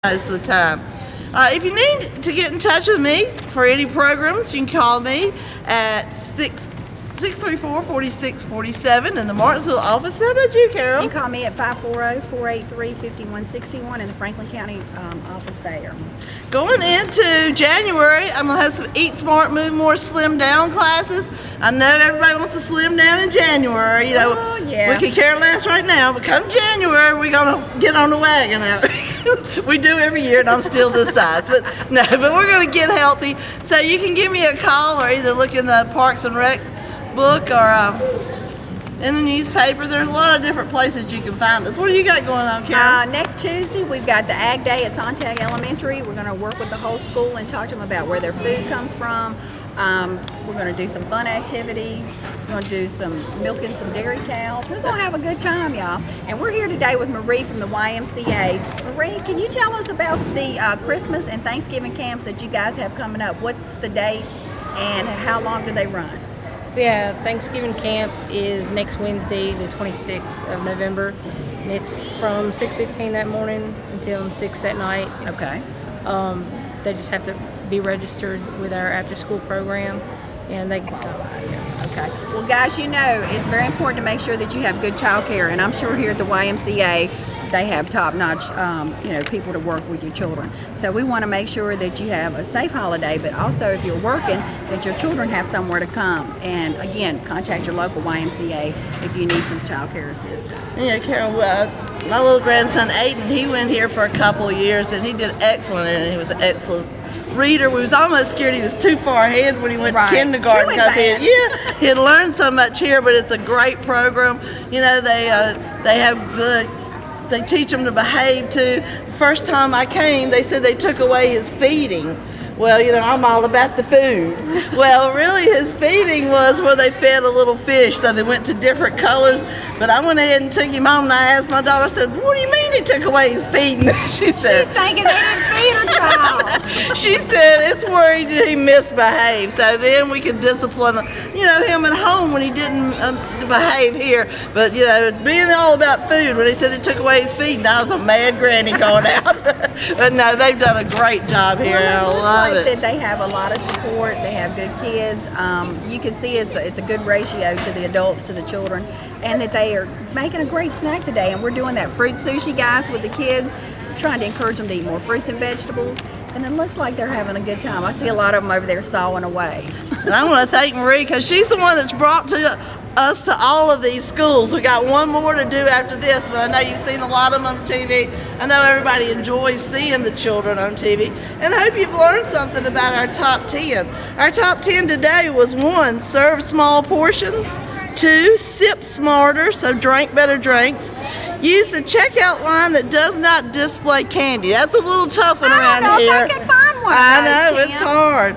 most of the time. If you need to get in touch with me for any programs, you can call me at 634-4647 in the Martinsville office. How about you, Carol? You can call me at 540-483-5161 in the Franklin County office there. Going into January, I'm going to have some Eat Smart, Move More, Slim Down classes. I know everybody wants to slim down in January. You know, yeah. We could care less right now, but come January, we're going to get on the wagon out. We do every year, and I'm still this size. But we're going to get healthy. So you can give me a call or either look in the Parks and Rec book or in the newspaper. There's a lot of different places you can find us. What do you got going on, Karen? Next Tuesday, we've got the Ag Day at Sontag Elementary. We're going to work with the whole school and talk to them about where their food comes from. We're going to do some fun activities. We're going to do some milking some dairy cows. We're going to have a good time, y'all. And we're here today with Marie from the YMCA. Marie, can you tell us about the Christmas and Thanksgiving camps that you guys have coming up? What's the dates and how long do they run? Yeah, Thanksgiving camp is next Wednesday, the 26th of November. And it's from 6:15 that morning until 6 that night. Okay. They just have to be registered with our after-school program, and they can qualify. Okay. Well, guys, you know, it's very important to make sure that you have good child care, and I'm sure here at the YMCA, they have top-notch, people to work with your children. So we want to make sure that you have a safe holiday, but also if you're working, that your children have somewhere to come. And again, contact your local YMCA if you need some child care assistance. Yeah, Carol, my little grandson Aiden, he went here for a couple of years, and he did excellent, and he was an excellent reader. We was almost scared he was too far ahead when he went to kindergarten because he had learned so much here. But it's a great program. You know, they teach them to behave too. The first time I came, they said they took away his feeding. Well, you know, I'm all about the food. Well, really his feeding was where they fed a little fish, so they went to different colors. But I went ahead and took him home, and I asked my daughter, I said, what do you mean he took away his feeding? She said, she's thinking they didn't feed her child. She said it's where he misbehaved. So then we could discipline, him at home when he didn't behave here. But, being all about food, when he said he took away his feeding, I was a mad granny going out. But no, they've done a great job here, and I love it. That they have a lot of support. They have good kids. You can see it's a good ratio to the adults to the children, and that they are making a great snack today. And we're doing that fruit sushi, guys, with the kids, trying to encourage them to eat more fruits and vegetables. And it looks like they're having a good time. I see a lot of them over there sawing away. And I want to thank Marie because she's the one that's brought us to all of these schools. We got one more to do after this, but I know you've seen a lot of them on TV. I know everybody enjoys seeing the children on TV, and I hope you've learned something about our top 10. Our top 10 today was 1, serve small portions, 2, sip smarter, so drink better drinks. Use the checkout line that does not display candy. That's a little tough one around here. I don't know if I can find one. I know, it's hard.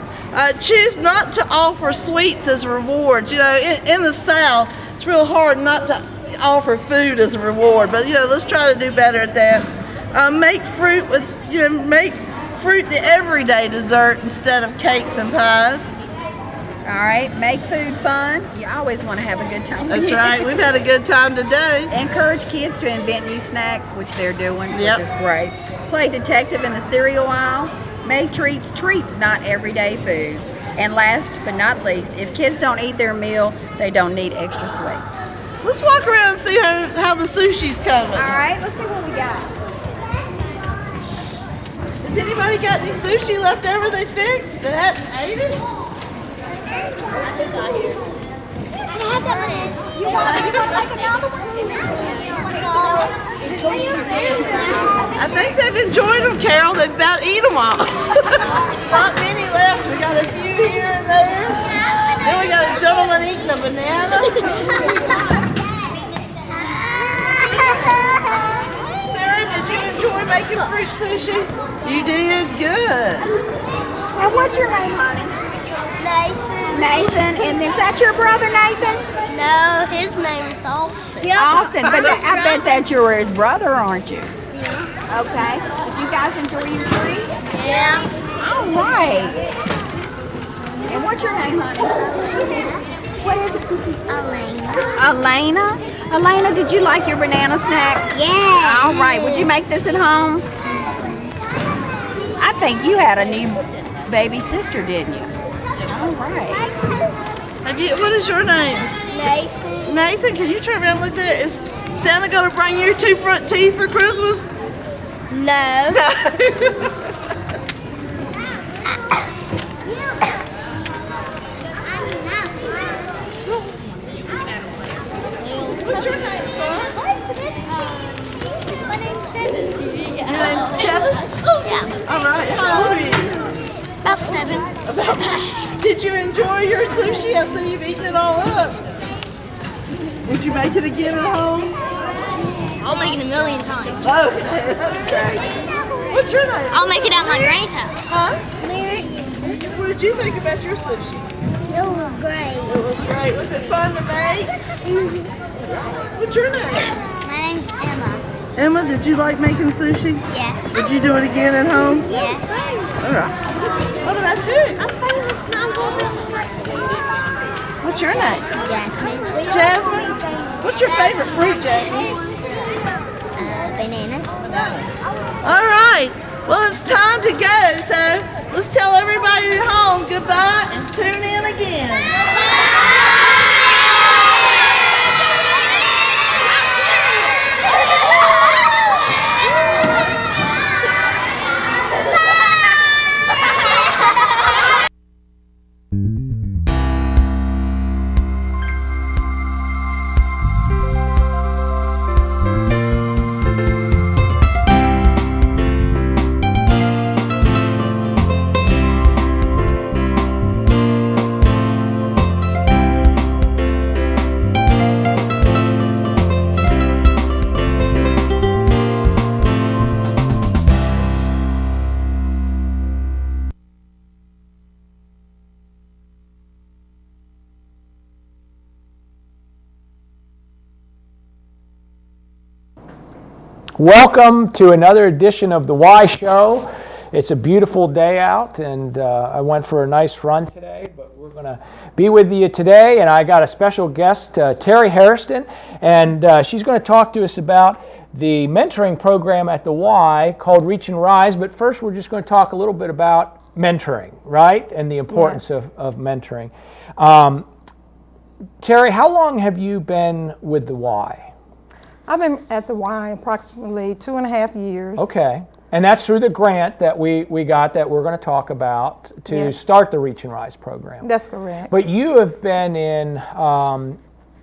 Choose not to offer sweets as rewards. In the South, it's real hard not to offer food as a reward. But let's try to do better at that. Make fruit the everyday dessert instead of cakes and pies. All right, make food fun. You always want to have a good time. That's right. We've had a good time today. Encourage kids to invent new snacks, which they're doing, which Yep. is great. Play detective in the cereal aisle. Make treats, not everyday foods. And last but not least, if kids don't eat their meal, they don't need extra sweets. Let's walk around and see how the sushi's coming. All right, let's see what we got. Has anybody got any sushi left over they fixed and hadn't ate it? I just got here. Can I have that one? You want to make another one? No. I think they've enjoyed them, Carol. They've about eaten them all. It's not many left. We got a few here and there. Then we got a gentleman eating a banana. Sarah, did you enjoy making fruit sushi? You did? Good. And what's your name, honey? Nathan, and is that your brother, Nathan? No, his name is Austin. Austin, but I bet that you're his brother, aren't you? Yeah. Okay. Did you guys enjoy your treat? Yeah. All right. And what's your name, honey? What is it? Elena, did you like your banana snack? Yeah. All right. Would you make this at home? think you had a new baby sister, didn't you? All right. What is your name? Nathan. Nathan, can you turn around and look there? Is Santa going to bring you 2 front teeth for Christmas? No. What's your name, son? My name's Travis. Your name's Travis? Oh, yeah. All right. How old are you? About 7. Did you enjoy your sushi? I see you've eaten it all up. Would you make it again at home? I'll make it a million times. Oh, that's great. What's your name? I'll make it at my granny's house. Huh? Mary. What did you think about your sushi? It was great. It was great. Was it fun to make? What's your name? My name's Emma. Emma, did you like making sushi? Yes. Would you do it again at home? Yes. All right. What about you? What's your name? Jasmine. Jasmine? What's your favorite fruit, Jasmine? Bananas. All right. Well, it's time to go, so let's tell everybody at home goodbye and tune in again. Welcome to another edition of the Y Show. It's a beautiful day out, and I went for a nice run today, but we're going to be with you today, and I got a special guest, Terry Hairston, and she's going to talk to us about the mentoring program at the Y called Reach and Rise. But first, we're just going to talk a little bit about mentoring, right, and the importance of mentoring. Terry, how long have you been with the Y? I've been at the Y approximately 2.5 years. Okay. And that's through the grant that we got that we're going to talk about to start the Reach and Rise program. That's correct. But you have been in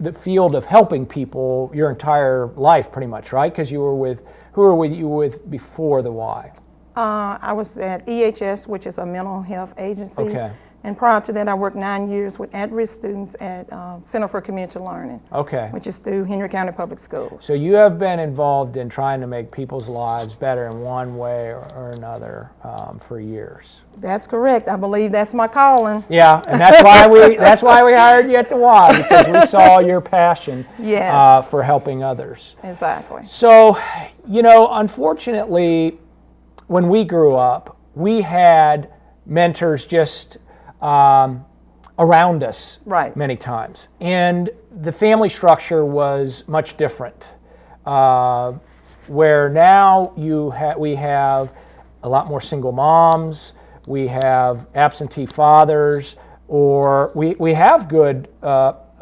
the field of helping people your entire life pretty much, right? Because you were with, who were you with before the Y? I was at EHS, which is a mental health agency. Okay. And prior to that, I worked 9 years with at-risk students at Center for Community Learning, Okay. which is through Henry County Public Schools. So you have been involved in trying to make people's lives better in one way or another for years. That's correct. I believe that's my calling. Yeah, and that's why we hired you at the Y, because we saw your passion for helping others. Exactly. So, you know, unfortunately, when we grew up, we had mentors just around us many times. And the family structure was much different. Where now we have a lot more single moms, we have absentee fathers, or we have good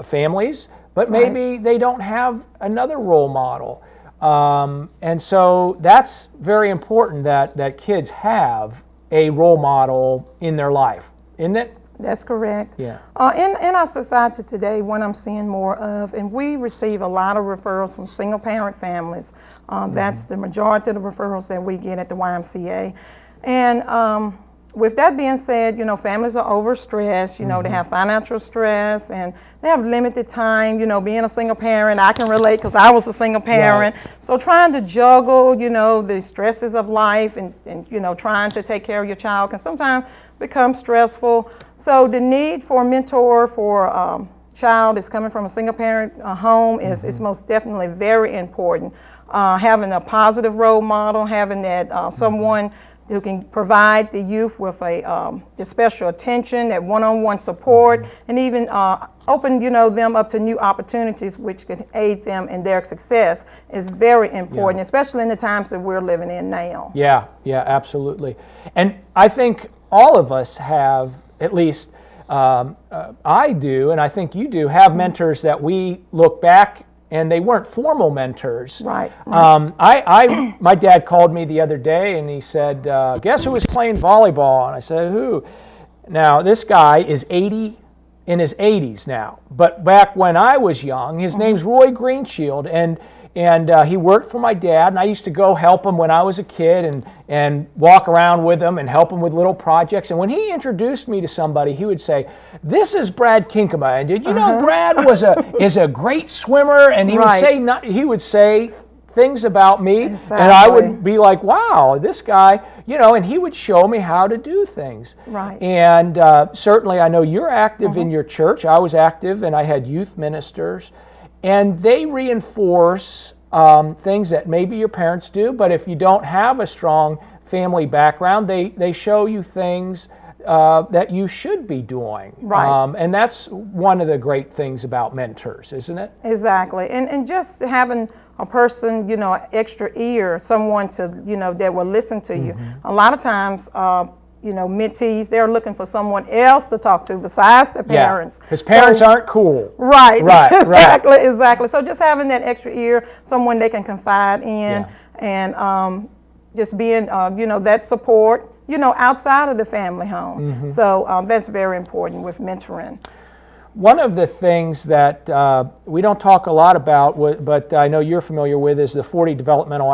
families, but maybe they don't have another role model. And so that's very important that kids have a role model in their life, isn't it? That's correct. Yeah. In our society today, what I'm seeing more of, and we receive a lot of referrals from single parent families. That's the majority of the referrals that we get at the YMCA. And with that being said, you know, families are overstressed, you know, they have financial stress and they have limited time, you know, being a single parent, I can relate because I was a single parent. Right. So trying to juggle, you know, the stresses of life and, you know, trying to take care of your child can sometimes become stressful. So the need for a mentor for a child that's coming from a single parent home is most definitely very important. Having a positive role model, having that someone who can provide the youth with the special attention, that one-on-one support, and even open, them up to new opportunities which could aid them in their success is very important, especially in the times that we're living in now. Yeah, absolutely. And I think all of us have, at least I do, and I think you do, have mentors that we look back and they weren't formal mentors. Right. My dad called me the other day and he said, guess who was playing volleyball? And I said, who? Now, this guy is in his 80s now. But back when I was young, his name's Roy Greenshield, and he worked for my dad, and I used to go help him when I was a kid and walk around with him and help him with little projects. And when he introduced me to somebody, he would say, "This is Brad Kinkema, and did you know Brad is a great swimmer?" And he would say things about me, and I would be like, "Wow, this guy," and he would show me how to do things. Right. And certainly, I know you're active in your church. I was active, and I had youth ministers. And they reinforce things that maybe your parents do, but if you don't have a strong family background, they show you things that you should be doing. Right. And that's one of the great things about mentors, isn't it? Exactly. And just having a person, extra ear, someone to, that will listen to you. A lot of times, mentees, they're looking for someone else to talk to besides the parents. Because parents aren't cool. Right. Exactly. Exactly. So just having that extra ear, someone they can confide in, and just being, that support, outside of the family home. So that's very important with mentoring. One of the things that we don't talk a lot about, but I know you're familiar with, is the 40 developmental